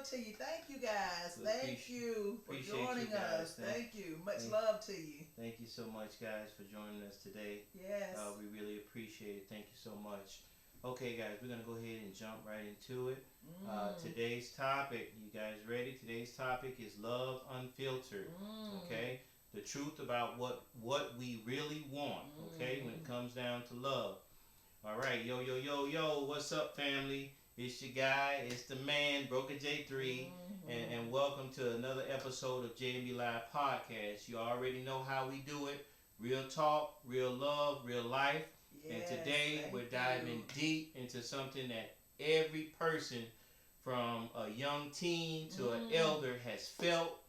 love to you. Thank you guys. Thank you for joining us. Thank you. Much love to you. Thank you so much, guys, for joining us today. Yes. We really appreciate it. Thank you so much. Okay, guys, we're going to go ahead and jump right into it. Today's topic, you guys ready? Today's topic is Love Unfiltered. Okay? The truth about what we really want, okay, when it comes down to love. All right, yo, what's up, family? It's your guy, it's the man, Broker J3, and welcome to another episode of JMB Live Podcast. You already know how we do it. Real talk, real love, real life. Yes, and today we're diving deep into something that every person from a young teen to an elder has felt,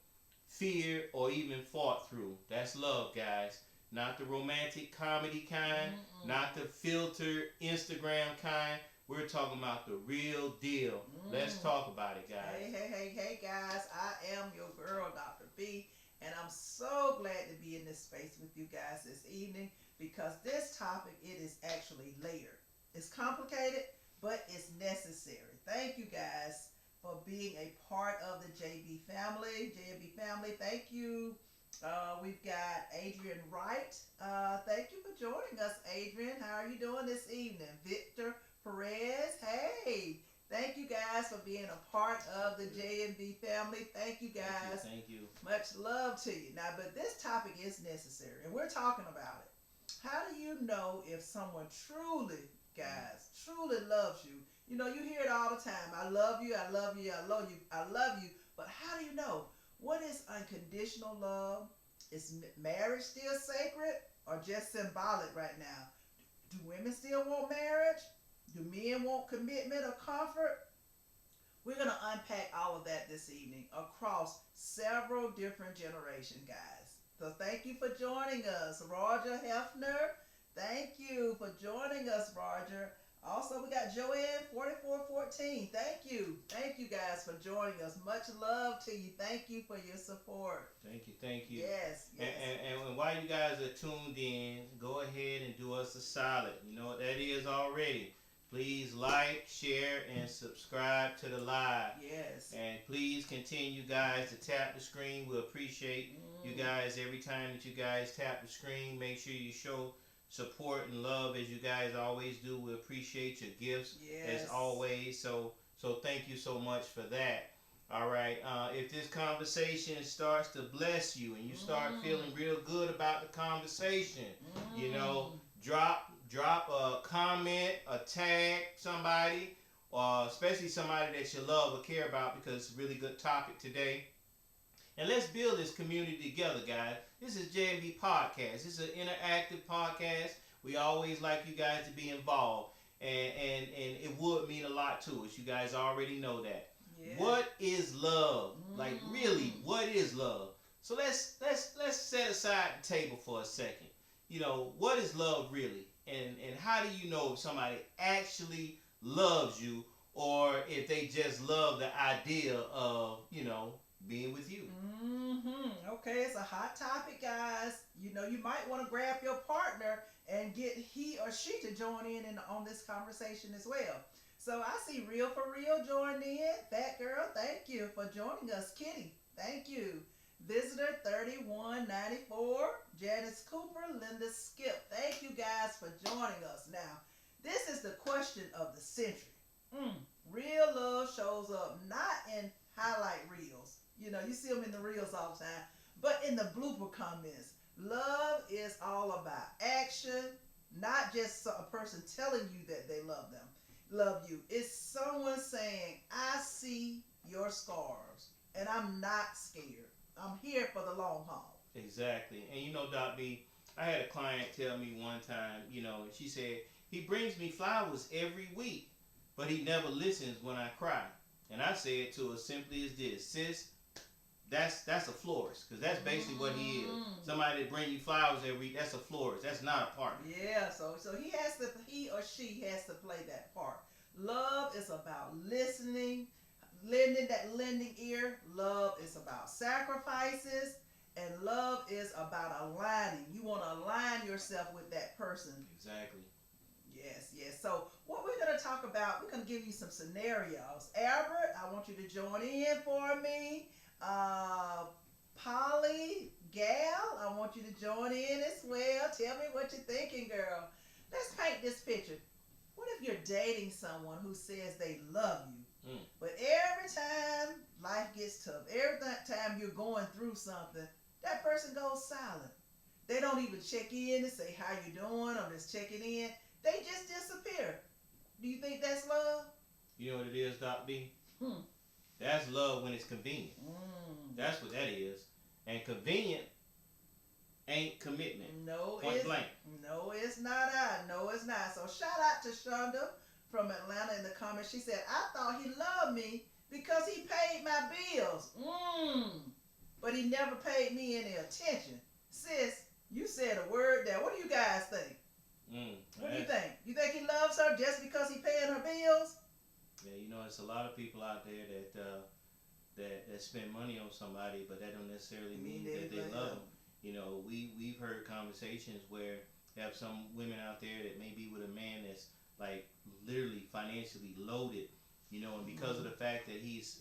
feared, or even fought through. That's love, guys. Not the romantic comedy kind, not the filtered Instagram kind. We're talking about the real deal. Let's talk about it, guys. Hey, guys. I am your girl, Dr. B, and I'm so glad to be in this space with you guys this evening because this topic, it is actually layered. It's complicated, but it's necessary. Thank you guys for being a part of the JB family. Thank you. We've got Adrian Wright. Thank you for joining us, Adrian. How are you doing this evening? Victor Perez. Hey, thank you guys for being a part of the JB family. Thank you guys. Thank you. Much love to you. Now, but this topic is necessary, and we're talking about it. How do you know if someone truly, guys, truly loves you? You know, you hear it all the time. I love you, I love you, I love you, I love you. But how do you know? What is unconditional love? Is marriage still sacred or just symbolic right now? Do women still want marriage? Do men want commitment or comfort? We're going to unpack all of that this evening across several different generations, guys. So thank you for joining us. Roger Hefner, thank you for joining us, Roger. Also, we got Joanne 4414. Thank you. Thank you guys for joining us. Much love to you. Thank you for your support. Thank you. Yes. And while you guys are tuned in, go ahead and do us a solid. You know what that is already. Please like, share, and subscribe to the live. Yes. And please continue, guys, to tap the screen. We appreciate you guys every time that you guys tap the screen. Make sure you show support and love as you guys always do. We appreciate your gifts as always. So thank you so much for that. All right. If this conversation starts to bless you and you start feeling real good about the conversation, you know, drop a comment, a tag somebody, or especially somebody that you love or care about because it's a really good topic today. And let's build this community together, guys. This is JMB Podcast. This is an interactive podcast. We always like you guys to be involved. And it would mean a lot to us. You guys already know that. Yeah. What is love? Like, really, what is love? So let's set aside the table for a second. You know, what is love really? And how do you know if somebody actually loves you or if they just love the idea of, you know, being with you? Okay, it's a hot topic, guys. You know, you might want to grab your partner and get he or she to join in on this conversation as well. So I see Real for Real joined in. Fat Girl, thank you for joining us. Kitty, thank you. Visitor 3194, Janice Cooper, Linda Skip. Thank you guys for joining us. Now, this is the question of the century. Real love shows up not in highlight reels. You know, you see them in the reels all the time, but in the blooper comments. Love is all about action, not just a person telling you that they love you. It's someone saying, I see your scars and I'm not scared. I'm here for the long haul. Exactly. And you know, Doc B, I had a client tell me one time, you know, she said, he brings me flowers every week, but he never listens when I cry. And I said to her simply as this, sis, that's a florist, because that's basically what he is. Somebody that bring you flowers every week, that's a florist. That's not a partner. Yeah, so he or she has to play that part. Love is about listening, lending ear. Love is about sacrifices, and love is about aligning. You want to align yourself with that person. Exactly. Yes. So what we're going to talk about, we're going to give you some scenarios. Albert, I want you to join in for me. Uh, Polly, Gal, I want you to join in as well. Tell me what you're thinking, girl. Let's paint this picture. What if you're dating someone who says they love you, Mm. but every time life gets tough, every time you're going through something, that person goes silent. They don't even check in and say how you doing. I'm just checking in. They just disappear. Do you think that's love? You know what it is, Doc B? Hmm. That's love when it's convenient. Mm. That's what that is. And convenient ain't commitment. No, Point blank. No, it's not. No, it's not. So shout out to Shonda from Atlanta in the comments. She said, "I thought he loved me because he paid my bills. But he never paid me any attention." Sis, you said a word there. What do you guys think? What do you think? You think he loves her just because he paying her bills? Yeah, you know, it's a lot of people out there that spend money on somebody, but that don't necessarily mean that they love them. You know, we've heard conversations where you have some women out there that may be with a man that's like literally financially loaded, you know, and because of the fact that he's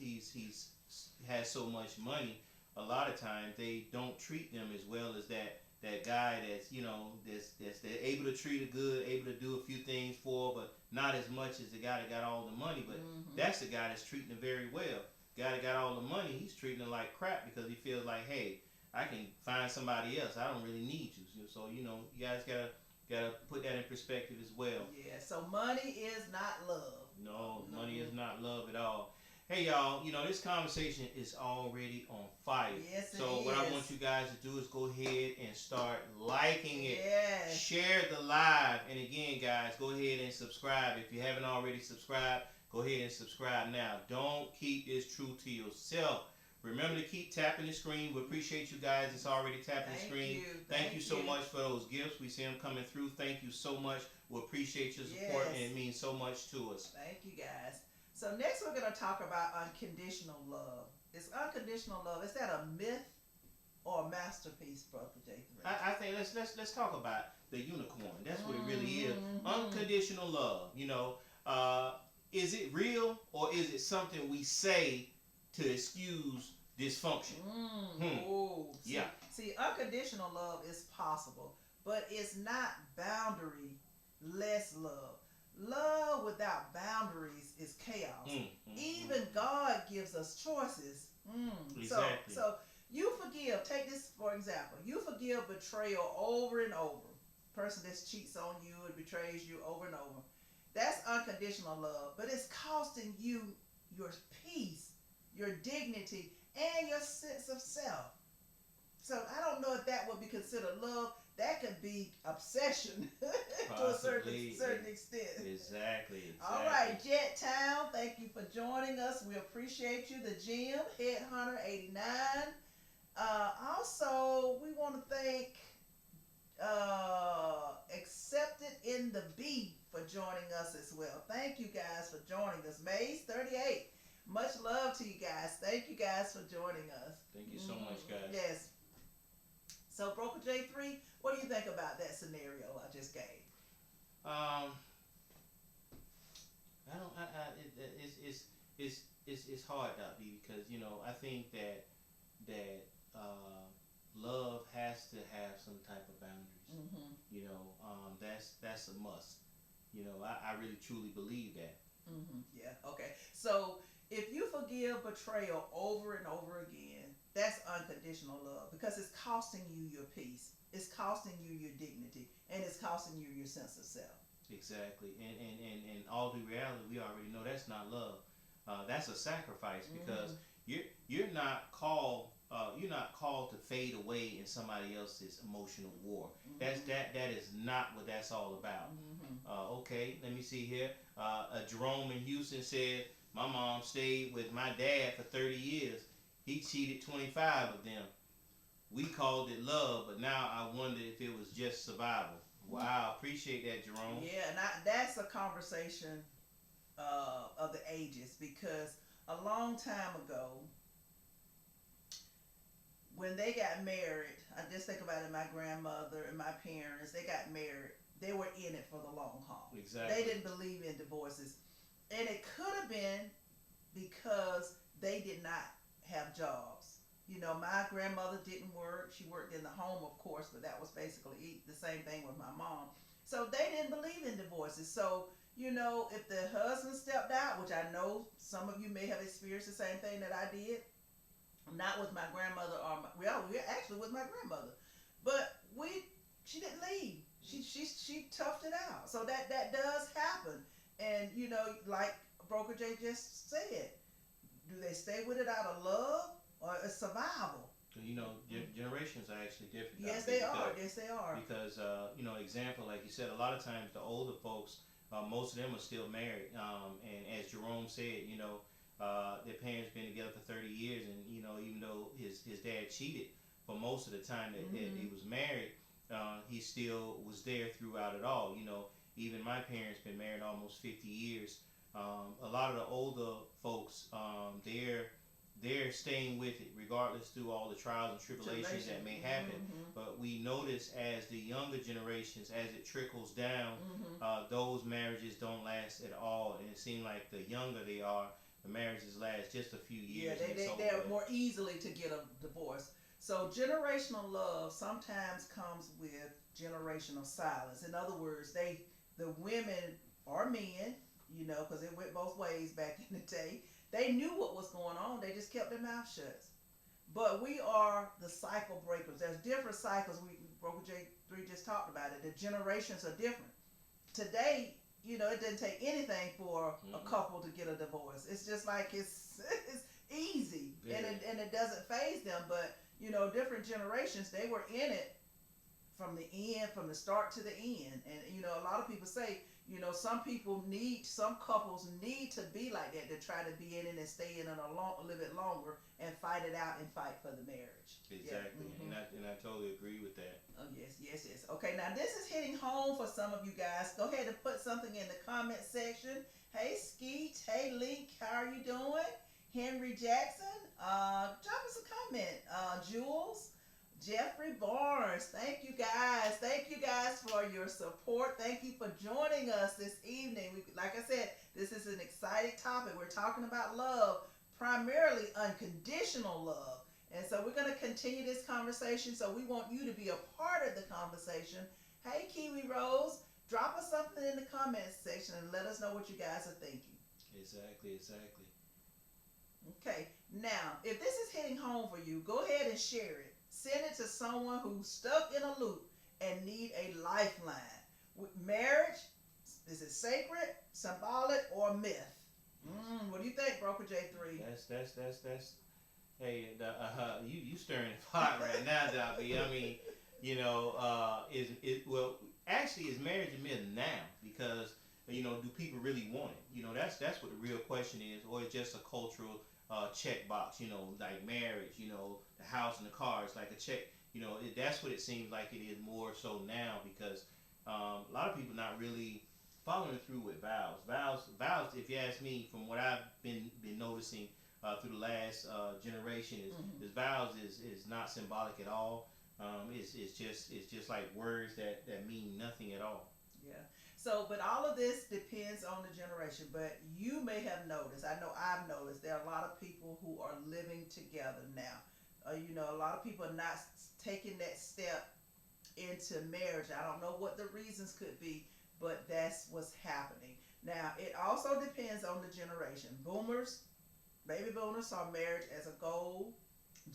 has so much money, a lot of times they don't treat them as well as that guy that's, you know, that's they're able to treat it good, able to do a few things for, but not as much as the guy that got all the money. But that's the guy that's treating it very well. Guy that got all the money, he's treating it like crap because he feels like, hey, I can find somebody else. I don't really need you. So, you know, you guys gotta put that in perspective as well. Yeah. So money is not love. No, money is not love at all. Hey y'all, you know, this conversation is already on fire. Yes, it so is. what I want you guys to do is go ahead and start liking it. Yes. Share the live. And again, guys, go ahead and subscribe. If you haven't already subscribed, go ahead and subscribe now. Don't keep this true to yourself. Remember to keep tapping the screen. We appreciate you guys that's already tapping the screen. Thank you so much for those gifts. We see them coming through. Thank you so much. We appreciate your support, and it means so much to us. Thank you, guys. So next we're going to talk about unconditional love. Is unconditional love, is that a myth or a masterpiece, Brother J3? I think let's talk about the unicorn. That's what it really is. Unconditional love. You know, is it real or is it something we say to excuse dysfunction? Yeah. See, unconditional love is possible, but it's not boundary-less love. Love without boundaries is chaos. Even God gives us choices. Exactly. So you forgive. Take this for example. You forgive betrayal over and over. Person that cheats on you and betrays you over and over. That's unconditional love, but it's costing you your peace, your dignity, and your sense of self. So I don't know if that would be considered love. That could be obsession to a certain extent. Exactly. All right, Jet Town, thank you for joining us. We appreciate you. The Gym, Headhunter 89. Also, we want to thank Accepted in the B for joining us as well. Thank you guys for joining us. Maze 38. Much love to you guys. Thank you guys for joining us. Thank you so much, guys. Yes. So, Broker J3, what do you think about that scenario I just gave? It's hard, Doc B, because you know I think that love has to have some type of boundaries. You know, that's a must. You know, I really truly believe that. Yeah. Okay. So if you forgive betrayal over and over again, that's unconditional love because it's costing you your peace, it's costing you your dignity, and it's costing you your sense of self. Exactly. And all the reality, we already know that's not love. That's a sacrifice because you're not called to fade away in somebody else's emotional war. That is not what that's all about. Okay, let me see here. Jerome in Houston said, my mom stayed with my dad for 30 years. He cheated 25 of them. We called it love, but now I wonder if it was just survival. Wow, appreciate that, Jerome. Yeah, and that's a conversation of the ages because a long time ago, when they got married, I just think about it, my grandmother and my parents, they got married. they were in it for the long haul. Exactly. They didn't believe in divorces, and it could have been because they did not have jobs. My grandmother didn't work. She worked in the home, of course, but that was basically the same thing with my mom. So they didn't believe in divorces. So, if the husband stepped out, which I know some of you may have experienced the same thing that I did, not with my grandmother well, we actually with my grandmother, but she didn't leave. She toughed it out. So that does happen, and like Broker J just said, do they stay with it out of love or a survival? Generations are actually different. Yes, they are. Yes, they are. Because example, like you said, a lot of times the older folks, most of them are still married, and as Jerome said, their parents been together for 30 years, and even though his dad cheated for most of the time that he was married, he still was there throughout it all. Even my parents been married almost 50 years. A lot of the older folks, they're staying with it regardless through all the trials and tribulations that may happen. But we notice as the younger generations, as it trickles down, those marriages don't last at all, and it seems like the younger they are, the marriages last just a few years. Yeah, they're more easily to get a divorce. So generational love sometimes comes with generational silence. In other words, the women or men, because it went both ways back in the day. They knew what was going on. They just kept their mouth shut. But we are the cycle breakers. There's different cycles. Broker J3 just talked about it. The generations are different. Today, it doesn't take anything for a couple to get a divorce. It's just like it's easy, and it doesn't faze them. But different generations, they were in it from the start to the end. And a lot of people say, some couples need to be like that to try to be in it and stay in it a little bit longer and fight it out and fight for the marriage. Exactly. Yeah. And I totally agree with that. Oh, yes. Okay, now this is hitting home for some of you guys. Go ahead and put something in the comment section. Hey, Skeet. Hey, Link. How are you doing? Henry Jackson. Drop us a comment. Jules. Jeffrey Barnes, thank you guys. Thank you guys for your support. Thank you for joining us this evening. Like I said, this is an exciting topic. We're talking about love, primarily unconditional love. And so we're going to continue this conversation. So we want you to be a part of the conversation. Hey, Kiwi Rose, drop us something in the comments section and let us know what you guys are thinking. Exactly. Okay, now, if this is hitting home for you, go ahead and share it. Send it to someone who's stuck in a loop and need a lifeline. Marriage, is it sacred, symbolic, or myth? What do you think, Broker J3? That's. Hey, you stirring the pot right now, Dobby. I mean, actually, is marriage a myth now? Because do people really want it? That's what the real question is, or it's just a cultural checkbox, like marriage, the house and the car, it's like a check, that's what it seems like it is more so now, because a lot of people not really following through with vows, if you ask me, from what I've been noticing through the last generation, is vows is not symbolic at all. It's just like words that mean nothing at all. Yeah. So, but all of this depends on the generation. But you may have noticed, I know I've noticed, there are a lot of people who are living together now. A lot of people are not taking that step into marriage. I don't know what the reasons could be, but that's what's happening. Now, it also depends on the generation. Baby boomers saw marriage as a goal.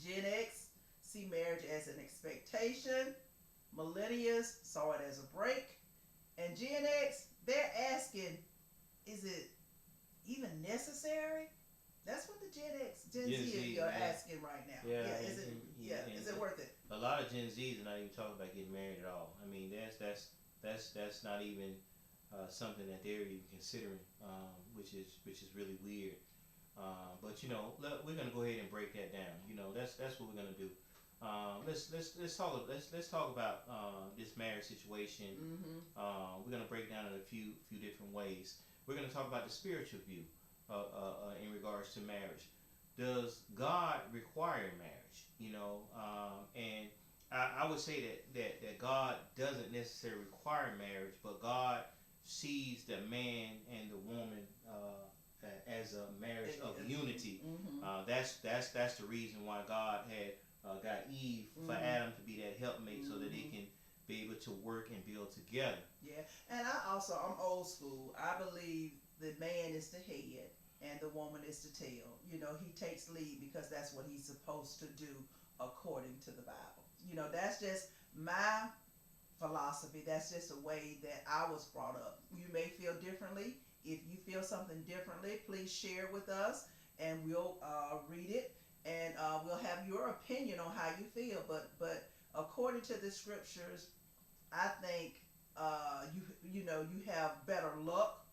Gen X see marriage as an expectation. Millennials saw it as a break. And Gen X, they're asking, is it even necessary? That's what the Gen Z are asking right now. Yeah, is it worth it? A lot of Gen Zs are not even talking about getting married at all. I mean, that's not even something that they're even considering, which is really weird. But we're gonna go ahead and break that down. That's what we're gonna do. Let's talk about this marriage situation. We're gonna break it down in a few different ways. We're gonna talk about the spiritual view in regards to marriage. Does God require marriage? And I would say that God doesn't necessarily require marriage, but God sees the man and the woman as a marriage of unity. Mm-hmm. That's the reason why God had got Eve for Mm-hmm. Adam to be that helpmate, so that they Mm-hmm. can be able to work and build together. Yeah, and I'm old school. I believe the man is the head and the woman is the tail. You know, he takes lead because that's what he's supposed to do according to the Bible. You know, that's just my philosophy. That's just the way that I was brought up. You may feel differently. If you feel something differently, please share with us and we'll read it and we'll have your opinion on how you feel. But according to the scriptures, I think you know you have better luck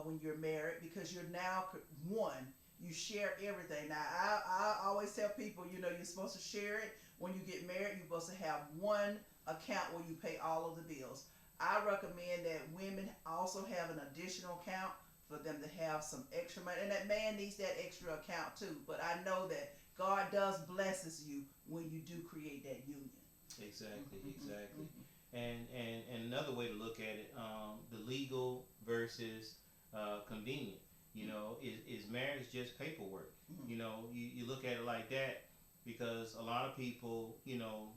when you're married because you're now one. You share everything. Now I always tell people, you know, you're supposed to share it when you get married. You're supposed to have one account where you pay all of the bills. I recommend that women also have an additional account for them to have some extra money, and that man needs that extra account too. But I know that God does blesses you when you do create that union. Exactly, Mm-hmm, exactly. mm-hmm, And another way to look at it, the legal versus convenient. You know, is marriage just paperwork? mm-hmm. You know, you look at it like that because a lot of people, you know,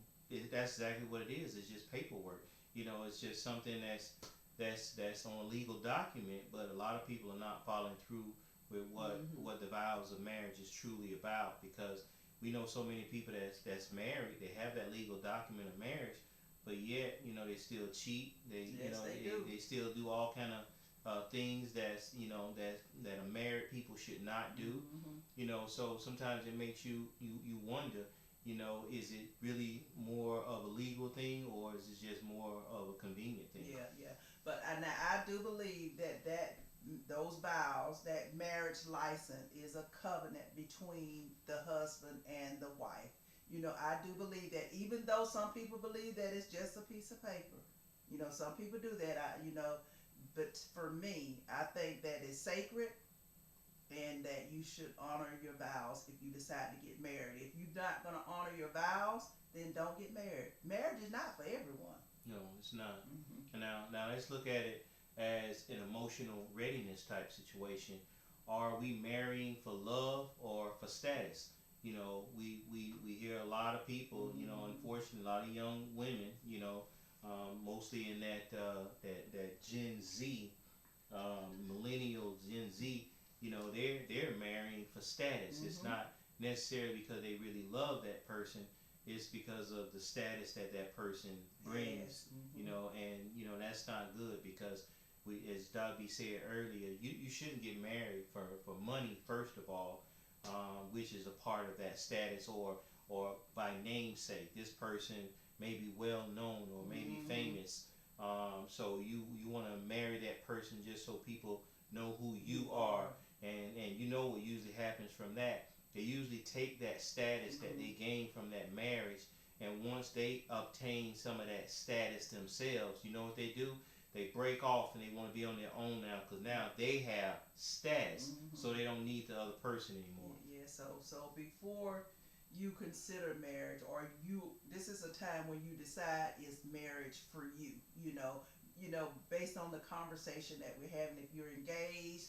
that's exactly what it is. It's just paperwork. You know, it's just something that's on a legal document, but a lot of people are not following through with Mm-hmm. what the vows of marriage is truly about, because we know so many people that's married, they have that legal document of marriage, but yet, you know, they still cheat. You Yes, know, they do. they still do all kind of things that's, you know, that a married people should not do. Mm-hmm. You know, so sometimes it makes you wonder, you know, is it really more of a legal thing, or is it just more of a convenient thing? Yeah, yeah. But now I do believe that those vows, that marriage license is a covenant between the husband and the wife. You know, I do believe that even though some people believe that it's just a piece of paper, you know, some people do that. You know, but for me, I think that it's sacred and that you should honor your vows if you decide to get married. If you're not going to honor your vows, then don't get married. Marriage is not for everyone. No, it's not. Mm-hmm. And now let's look at it as an emotional readiness type situation. Are we marrying for love or for status? You know, we hear a lot of people, you know, Mm-hmm. unfortunately, a lot of young women, you know, mostly in that Gen Z, millennial Gen Z, you know, they're marrying for status. It's Mm-hmm. not necessarily because they really love that person. It's because of the status that that person brings, Yes. you Mm-hmm. know, and you know that's not good, because we, as Dobby said earlier, you shouldn't get married for money first of all, which is a part of that status, or by namesake. This person may be well known or maybe Mm-hmm. famous, so you want to marry that person just so people know who You you are, are. and you know what usually happens from that. They usually take that status that Mm-hmm. they gained from that marriage, and once they obtain some of that status themselves, you know what they do? They break off and they want to be on their own now, because now they have status, Mm-hmm. so they don't need the other person anymore. Yeah, yeah. So before you consider marriage, or this is a time when you decide is marriage for you. You know, based on the conversation that we're having. If you're engaged,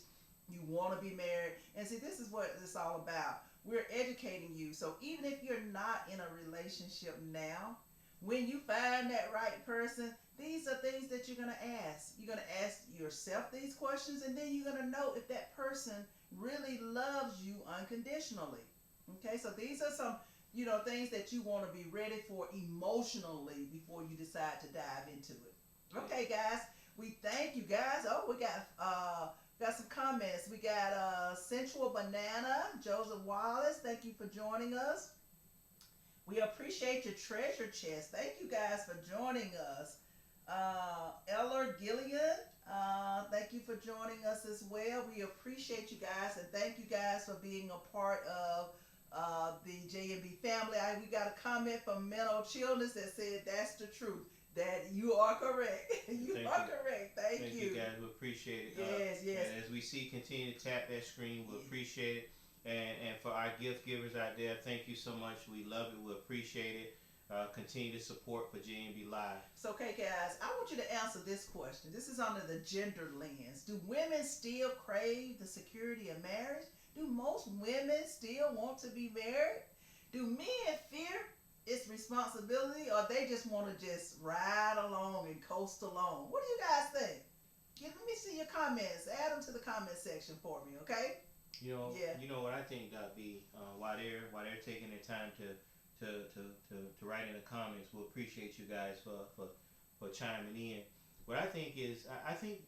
you want to be married, and see, this is what it's all about. We're educating you. So even if you're not in a relationship now, when you find that right person, these are things that you're gonna ask. You're gonna ask yourself these questions, and then you're gonna know if that person really loves you unconditionally. Okay, so these are some, you know, things that you want to be ready for emotionally before you decide to dive into it. Okay, guys, we thank you guys. Oh, we got some comments. We got Sensual Banana, Joseph Wallace. Thank you for joining us. We appreciate your treasure chest. Thank you guys for joining us. Eller Gillian, thank you for joining us as well. We appreciate you guys, and thank you guys for being a part of the JMB family. We got a comment from Mental Chillness that said that's the truth. That you are correct. you Thank are you. correct. Thank you guys. We appreciate it. Yes, yes. And as we see, continue to tap that screen. We Yeah. appreciate it. And for our gift givers out there, thank you so much. We love it. We appreciate it. continue to support for JNB Live. So, okay, guys, I want you to answer this question. This is under the gender lens. Do women still crave the security of marriage? Do most women still want to be married? Do men fear its responsibility, or they just want to just ride along and coast along? What do you guys think? Let me see your comments. Add them to the comment section for me, okay? Yeah. You know what I think, B. While they're taking their time to write in the comments, we'll appreciate you guys for chiming in. What I think is, I think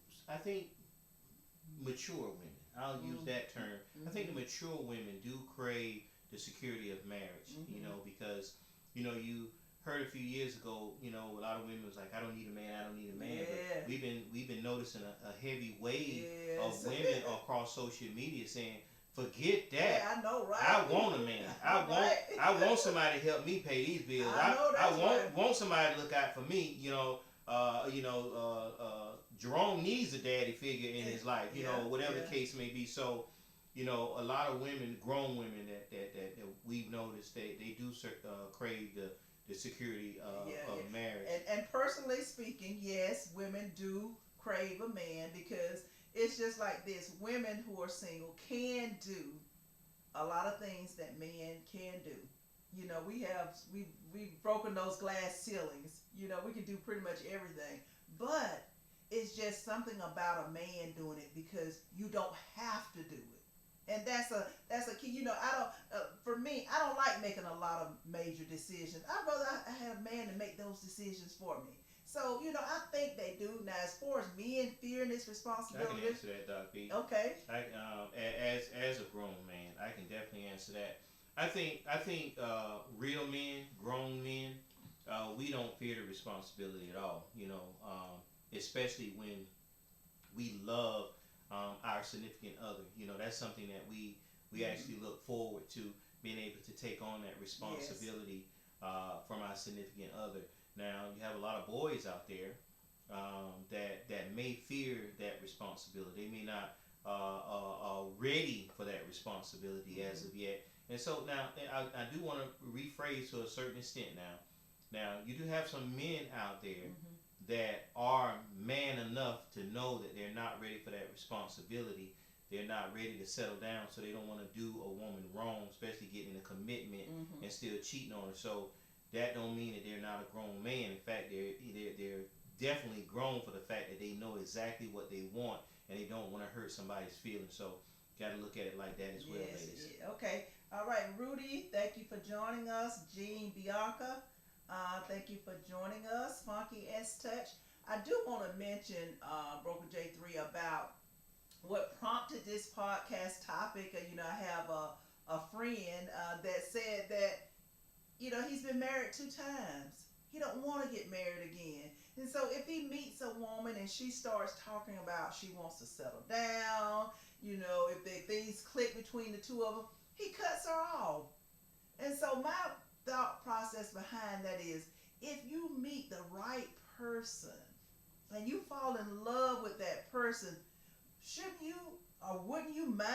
mature women. I'll use that term. I think the mature women do crave the security of marriage. Because you heard a few years ago, a lot of women was like, I don't need a man, I don't need a man. Yeah. But we've been noticing a heavy wave Yes. of women across social media saying, forget that. Yeah, I know, right? I want a man. Right. I want somebody to help me pay these bills. I know that's right. want somebody to look out for me. Jerome needs a daddy figure in his life. Whatever the case may be. So, a lot of women, grown women that we've noticed, they do crave the security of marriage. And personally speaking, yes, women do crave a man, because it's just like this. Women who are single can do a lot of things that men can do. We've broken those glass ceilings. We can do pretty much everything. But it's just something about a man doing it, because you don't have to do it. And that's a key. For me, I don't like making a lot of major decisions. I'd rather I had a man to make those decisions for me. So, I think they do. Now, as far as men fearing this responsibility, I can answer that, Doc B. Okay. As a grown man, I can definitely answer that. I think real men, grown men, we don't fear the responsibility at all. Especially when we love our significant other. That's something that we actually look forward to, being able to take on that responsibility from our significant other. Now, you have a lot of boys out there that may fear that responsibility. They may not ready for that responsibility as of yet. And so now, I do want to rephrase to a certain extent now, you do have some men out there that are man enough to know that they're not ready for that responsibility. They're not ready to settle down, so they don't want to do a woman wrong, especially getting a commitment and still cheating on her. So that don't mean that they're not a grown man. In fact, they're definitely grown for the fact that they know exactly what they want, and they don't want to hurt somebody's feelings. So got to look at it like that as well, ladies. Yeah. Okay. All right, Rudy, thank you for joining us. Jean Bianca, thank you for joining us. Funky S Touch. I do want to mention, Broker J3, about what prompted this podcast topic. I have a friend that said that, he's been married 2 times. He don't want to get married again. And so if he meets a woman and she starts talking about she wants to settle down, if things click between the two of them, he cuts her off. And so my thought process behind that is, if you meet the right person and you fall in love with that person, shouldn't you, or wouldn't you mind,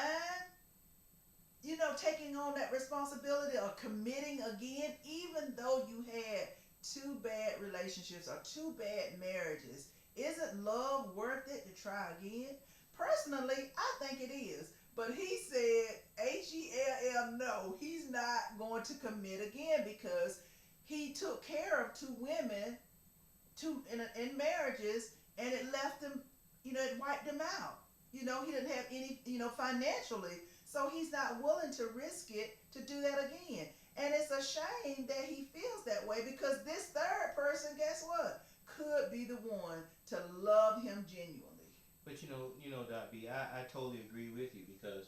taking on that responsibility or committing again, even though you had 2 bad relationships or 2 bad marriages? Isn't love worth it to try again? Personally, I think it is. But he said, HELL, no, he's not going to commit again, because he took care of 2 women in marriages, and it left him, it wiped him out. He didn't have any, financially. So he's not willing to risk it to do that again. And it's a shame that he feels that way, because this 3rd person, guess what, could be the one to love him genuinely. But Doc B, I totally agree with you, because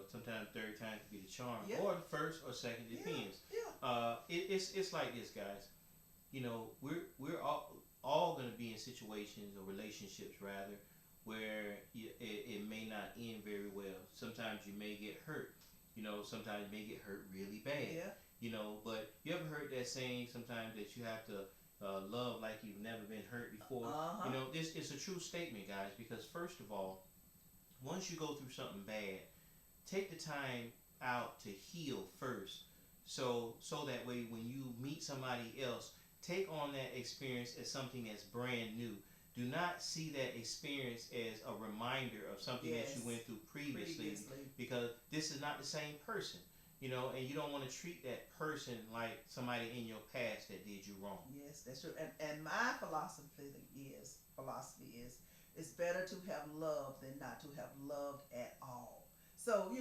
sometimes 3rd time could be the charm, or the 1st or 2nd, depends. Yeah. It's like this, guys. We're all going to be in situations or relationships rather where it may not end very well. Sometimes you may get hurt. Sometimes you may get hurt really bad. Yeah. But you ever heard that saying sometimes that you have to love like you've never been hurt before? This is a true statement, guys, because first of all, once you go through something bad, take the time out to heal first, so that way when you meet somebody else, take on that experience as something that's brand new. Do not see that experience as a reminder of something that you Yes. went through previously, Previously. because this is not the same person. And you don't want to treat that person like somebody in your past that did you wrong. Yes, that's true. And my philosophy is it's better to have loved than not to have loved at all. So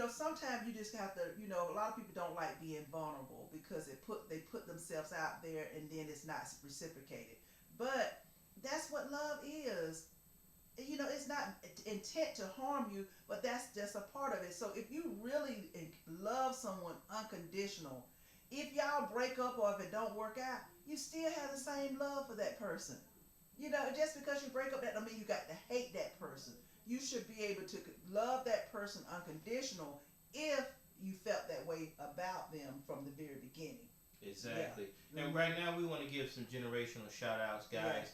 sometimes you just have to, a lot of people don't like being vulnerable because they put themselves out there and then it's not reciprocated. But that's what love is. It's not intent to harm you, but that's just a part of it. So if you really love someone unconditional, if y'all break up or if it don't work out, you still have the same love for that person. Just because you break up, that don't mean you got to hate that person. You should be able to love that person unconditional if you felt that way about them from the very beginning. Exactly. Yeah. And right now we want to give some generational shout outs, Yeah. guys.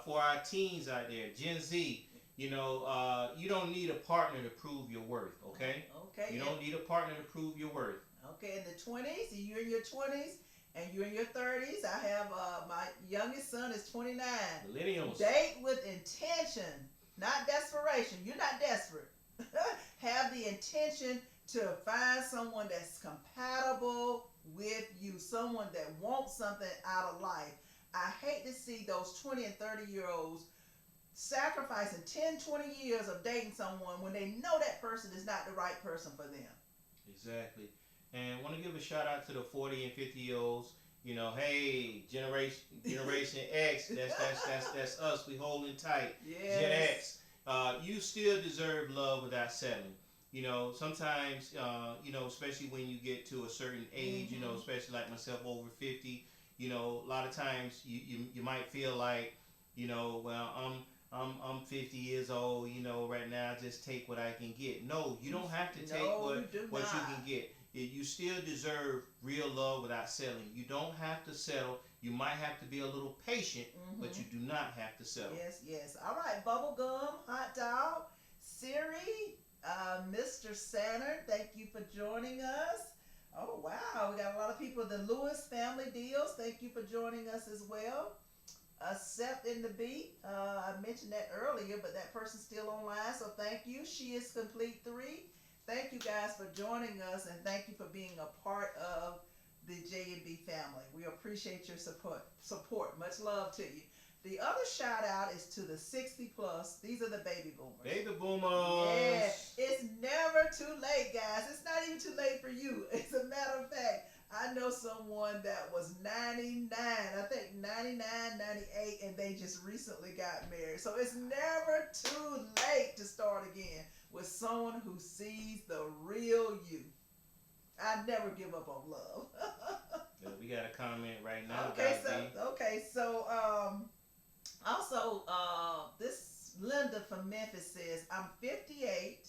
For our teens out there, Gen Z, you don't need a partner to prove your worth, okay? Okay. You don't need a partner to prove your worth. Okay, in the 20s, you're in your 20s, and you're in your 30s. I have my youngest son is 29. Millennials. Date with intention, not desperation. You're not desperate. Have the intention to find someone that's compatible with you, someone that wants something out of life. I hate to see those 20 and 30-year-olds sacrificing 10, 20 years of dating someone when they know that person is not the right person for them. Exactly. And want to give a shout out to the 40 and 50-year-olds. Hey, Generation X, that's us. We holding tight. Yes. Gen X, you still deserve love without settling. Sometimes, especially when you get to a certain age, especially like myself over 50, a lot of times you might feel like, well, I'm 50 years old, right now I just take what I can get. No, you don't have to take No, what you can get. You still deserve real love without settling. You don't have to settle. You might have to be a little patient, but you do not have to settle. Yes. All right, Bubblegum, Hot Dog, Siri, Mr. Saturn, thank you for joining us. Oh, wow, we got a lot of people. The Lewis Family Deals, thank you for joining us as well. Accept in the beat. I mentioned that earlier, but that person's still online, so thank you. She is Complete 3. Thank you guys for joining us, and thank you for being a part of the J&B family. We appreciate your support. Much love to you. The other shout out is to the 60 plus. These are the baby boomers. Baby boomers. Yeah, it's never too late, guys. It's not even too late for you. As a matter of fact, I know someone that was 99, I think 99, 98, and they just recently got married. So it's never too late to start again with someone who sees the real you. I never give up on love. Yeah, we got a comment right now. So also, this Linda from Memphis says, I'm 58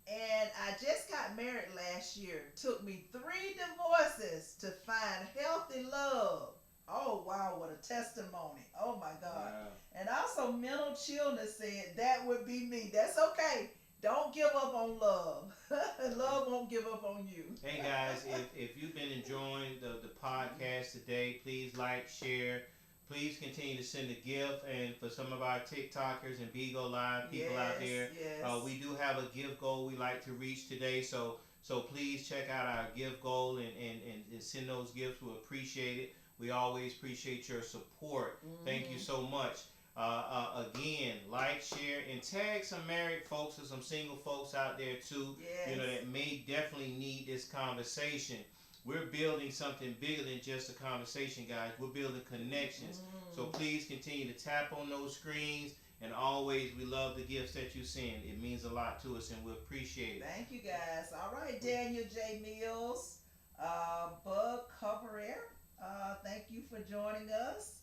and I just got married last year. Took me 3 divorces to find healthy love. Oh, wow, what a testimony. Oh, my God. Wow. And also, Mental Chillness said, that would be me. That's okay. Don't give up on love. Love won't give up on you. Hey, guys, if you've been enjoying the podcast today, please like, share. Please continue to send a gift. And for some of our TikTokers and Bigo Live people out there, we do have a gift goal we like to reach today. So please check out our gift goal and send those gifts. We'll appreciate it. We always appreciate your support. Thank you so much. Again, like, share, and tag some married folks or some single folks out there too. Yes. That may definitely need this conversation. We're building something bigger than just a conversation, guys. We're building connections. So please continue to tap on those screens. And always, we love the gifts that you send. It means a lot to us, and we appreciate it. Thank you, guys. All right, Daniel J. Mills, Bug Cover thank you for joining us.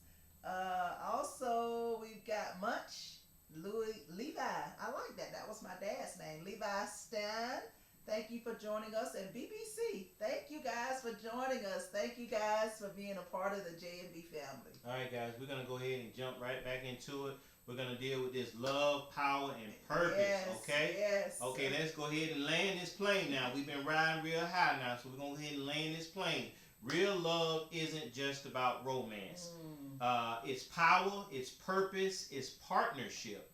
Also, we've got Munch, Levi. I like that. That was my dad's name, Levi Stein. Thank you for joining us. And BBC, thank you guys for joining us. Thank you guys for being a part of the J&B family. All right, guys, we're going to go ahead and jump right back into it. We're going to deal with this love, power, and purpose. Yes, Okay? yes. Okay, let's go ahead and land this plane now. We've been riding real high now, so we're going to go ahead and land this plane. Real love isn't just about romance. It's power, it's purpose, it's partnership.